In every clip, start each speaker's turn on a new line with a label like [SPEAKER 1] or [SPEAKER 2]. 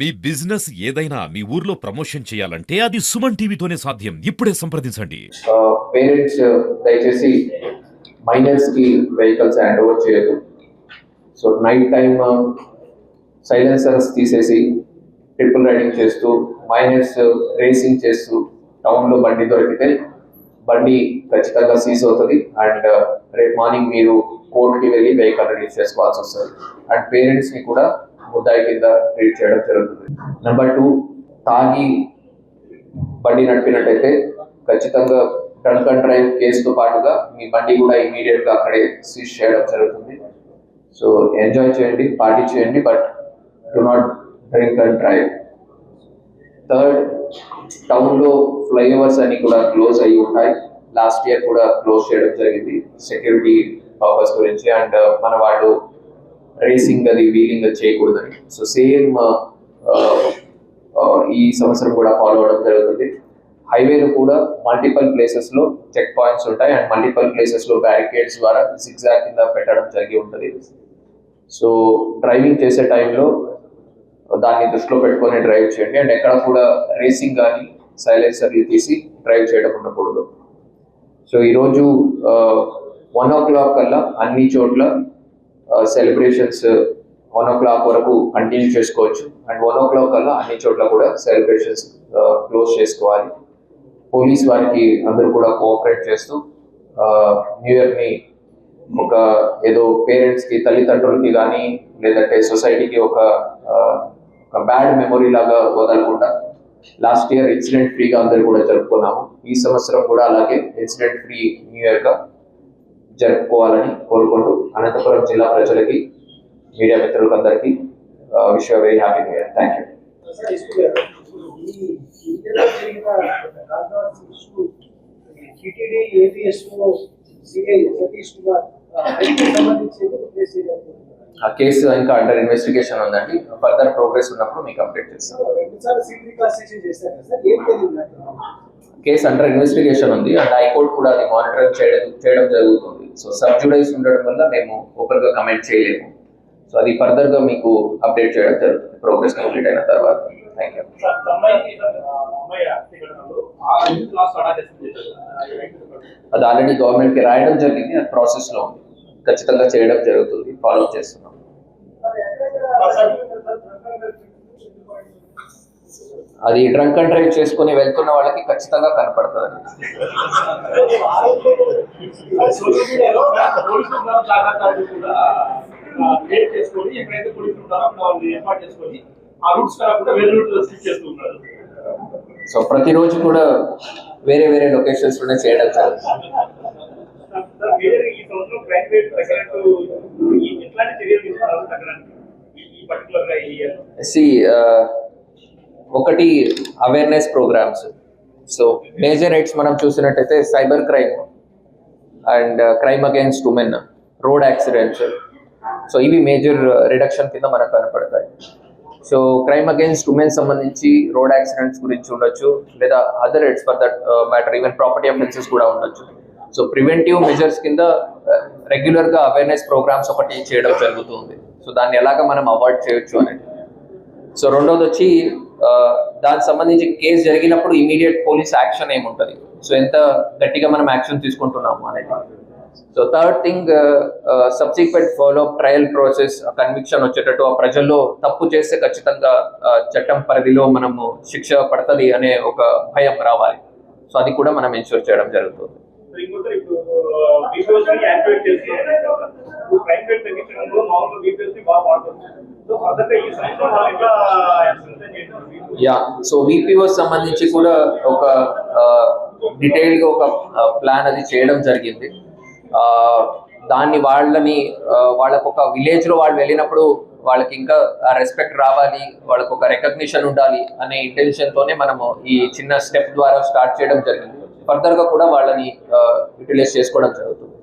[SPEAKER 1] మీ business ఏదైనా మీ ఊర్లో promotion చేయాలంటే అది సుమన్ టీవీతోనే సాధ్యం. ఇప్పుడే సంప్రదించండి.
[SPEAKER 2] పేరెంట్స్ దయచేసి మైనర్స్ కి వెహికల్స్ హ్యాండ్ ఓవర్ చేయదు. సో నైట్ టైమ్ సైలెన్సర్స్ తీసేసి ట్రిపుల్ రైడింగ్ చేస్తూ మైనర్స్ రేసింగ్ చేస్తూ టౌన్లో బండి దొరికితే బండి ఖచ్చితంగా సీజ్ అవుతుంది. అండ్ రేపు మార్నింగ్ మీరు కోర్టుకి వెళ్ళి వెహికల్ రిలీజ్ చేసుకోవాల్సి వస్తుంది. అండ్ పేరెంట్స్ని కూడా ముద్దాయి కింద ట్రీట్ చేయడం జరుగుతుంది. నెంబర్ 2, తాగి బండి నడిపినట్టయితే ఖచ్చితంగా డ్రంక్ అండ్ డ్రైవ్ కేసుతో పాటుగా మీ బండి కూడా ఇమీడియట్గా అక్కడే సీజ్ చేయడం జరుగుతుంది. సో ఎంజాయ్ చేయండి, పార్టీ చేయండి, but do not drink and drive. Third, టౌన్లో ఫ్లైఓవర్స్ అన్ని కూడా క్లోజ్ అయ్యి ఉంటాయి. లాస్ట్ ఇయర్ కూడా క్లోజ్ చేయడం జరిగింది సెక్యూరిటీ పర్పస్ గురించి. అండ్ మన వాళ్ళు రేసింగ్ అది వీలింగ్ అది చేయకూడదని. సో సేమ్ ఈ సంవత్సరం కూడా ఫాలో అవడం జరుగుతుంది. హైవేలో కూడా మల్టిపల్ ప్లేసెస్లో చెక్ పాయింట్స్ ఉంటాయి అండ్ మల్టిపల్ ప్లేసెస్లో బ్యారికేడ్స్ ద్వారా సిగ్జాగ్ కింద పెట్టడం జరిగి ఉంటుంది. సో డ్రైవింగ్ చేసే టైంలో దాన్ని దృష్టిలో పెట్టుకొని డ్రైవ్ చేయండి. అండ్ ఎక్కడ కూడా రేసింగ్ కానీ సైలెన్సర్లు తీసి డ్రైవ్ చేయడం ఉండకూడదు. సో ఈరోజు 1 o'clock కల్లా అన్ని చోట్ల సెలబ్రేషన్స్ 1 o'clock వరకు కంటిన్యూ చేసుకోవచ్చు. అండ్ 1 o'clock కల్లా అన్ని చోట్ల కూడా సెలబ్రేషన్స్ క్లోజ్ చేసుకోవాలి. పోలీస్ వారికి అందరూ కూడా కోఆపరేట్ చేస్తూ న్యూ ఇయర్ని ఒక ఏదో పేరెంట్స్కి తల్లిదండ్రులకి కానీ లేదంటే సొసైటీకి ఒక బ్యాడ్ మెమొరీ లాగా వదలకుండా లాస్ట్ ఇయర్ ఇన్సిడెంట్ ఫ్రీగా అందరూ కూడా జరుపుకున్నాము. ఈ సంవత్సరం కూడా అలాగే ఇన్సిడెంట్ ఫ్రీ న్యూ ఇయర్గా జరుపుకోవాలని కోరుకుంటూ అనంతపురం జిల్లా ప్రజలకి మీడియా మిత్రులకు అందరికీ wish you very happy new year. Thank you. ఆ కేసు ఇంకా అండర్ ఇన్వెస్టిగేషన్ ఉందండి. ఫర్దర్ ప్రోగ్రెస్ ఉన్నప్పుడు మీకు అప్డేట్ చేస్తాను. కేసు అండర్ ఇన్వెస్టిగేషన్ ఉంది అండ్ హైకోర్టు కూడా అది మానిటరింగ్ చేయడం జరుగుతుంది. సో సబ్ జుడైస్ ఉండడం వల్ల మేము ఓపెన్ గా కమెంట్ చేయలేము. సో అది ఫర్దర్ గా మీకు అప్డేట్ చేయడం జరుగుతుంది ప్రోగ్రెస్ కంప్లీట్ అయిన తర్వాత. Thank you. అది ఆల్రెడీ గవర్నమెంట్ కి రాయడం జరిగింది, అది ప్రాసెస్ లో ఉంది. ఖచ్చితంగా చేయడం జరుగుతుంది, ఫాలో చేస్తున్నాం. అది డ్రంక్ అండ్ డ్రైవ్ చేసుకుని వెళ్తున్న వాళ్ళకి ఖచ్చితంగా కనపడుతుంది. సో ప్రతిరోజు కూడా వేరే వేరే లొకేషన్స్ లోనే చేయడం జరుగుతుంది. ఒకటి awareness programs. So major rates మనం చూసినట్టయితే cyber crime and crime against women, road accidents. So ఇవి మేజర్ రిడక్షన్ కింద మనకు కనపడతాయి. సో క్రైమ్ అగైన్స్ట్ ఉమెన్ సంబంధించి రోడ్ యాక్సిడెంట్స్ గురించి ఉండొచ్చు, లేదా other rates for that matter even property offences కూడా ఉండొచ్చు. సో ప్రివెంటివ్ మెజర్స్ కింద రెగ్యులర్గా అవేర్నెస్ ప్రోగ్రామ్స్ ఒకటి చేయడం జరుగుతుంది. సో దాన్ని ఎలాగ మనం అవాయిడ్ చేయొచ్చు అనేది. సో రెండోది వచ్చి దానికి సంబంధించి కేసు జరిగినప్పుడు ఇమీడియట్ పోలీస్ యాక్షన్ ఏముంటుంది, సో ఎంత గట్టిగా మనం యాక్షన్ తీసుకుంటున్నాము అనేది. So third thing, subsequent follow up trial process, conviction వచ్చేటట్టు ఆ ప్రజల్లో తప్పు చేస్తే ఖచ్చితంగా చట్టం పరిధిలో మనము శిక్ష పడుతుంది అనే ఒక భయం రావాలి. సో అది కూడా మనం ఎన్షూర్ చేయడం జరుగుతుంది. యా, సో విపిఓ సంబంధించి కూడా ఒక డీటెయిల్ గా ఒక ప్లాన్ అది చేయడం జరిగింది. దాన్ని వాళ్ళకు ఒక విలేజ్ లో వాళ్ళు వెళ్ళినప్పుడు వాళ్ళకి ఇంకా రెస్పెక్ట్ రావాలి, వాళ్ళకు ఒక రికగ్నిషన్ ఉండాలి అనే ఇంటెన్షన్ తోనే మనము ఈ చిన్న స్టెప్ ద్వారా స్టార్ట్ చేయడం జరిగింది. ఫర్దర్ గా కూడా వాళ్ళని యూటిలైజ్ చేసుకోవడం జరుగుతుంది.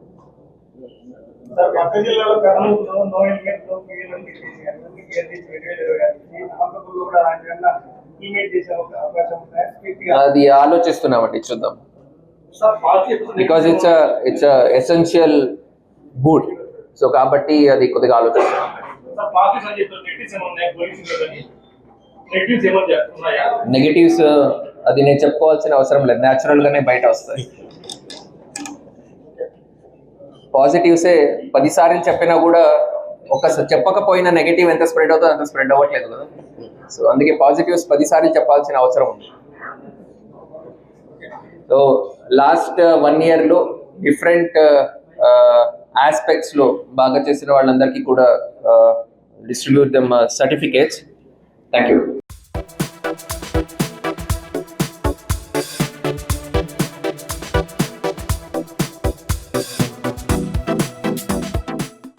[SPEAKER 2] అది ఆలోచిస్తున్నామండి, చూద్దాం. Because it's essential good. So కాబట్టి అది కొద్దిగా ఆలోచిస్తున్నాం.
[SPEAKER 3] నెగిటివ్స్ ఏమన్నా ఉన్నాయా?
[SPEAKER 2] నెగిటివ్స్ అది నేను చెప్పుకోవాల్సిన అవసరం లేదు, న్యాచురల్ గానే బయట వస్తాయి. పాజిటివ్సే 10 సార్లు చెప్పినా కూడా చెప్పకపోయినా నెగిటివ్ ఎంత స్ప్రెడ్ అవుతుందో అంత స్ప్రెడ్ అవ్వట్లేదు కదా. సో అందుకే పాజిటివ్స్ 10 సార్లు చెప్పాల్సిన అవసరం ఉంది. సో లాస్ట్ 1 yearలో డిఫరెంట్ ఆస్పెక్ట్స్లో బాగా చేసిన వాళ్ళందరికీ కూడా distribute them certificates. Thank you.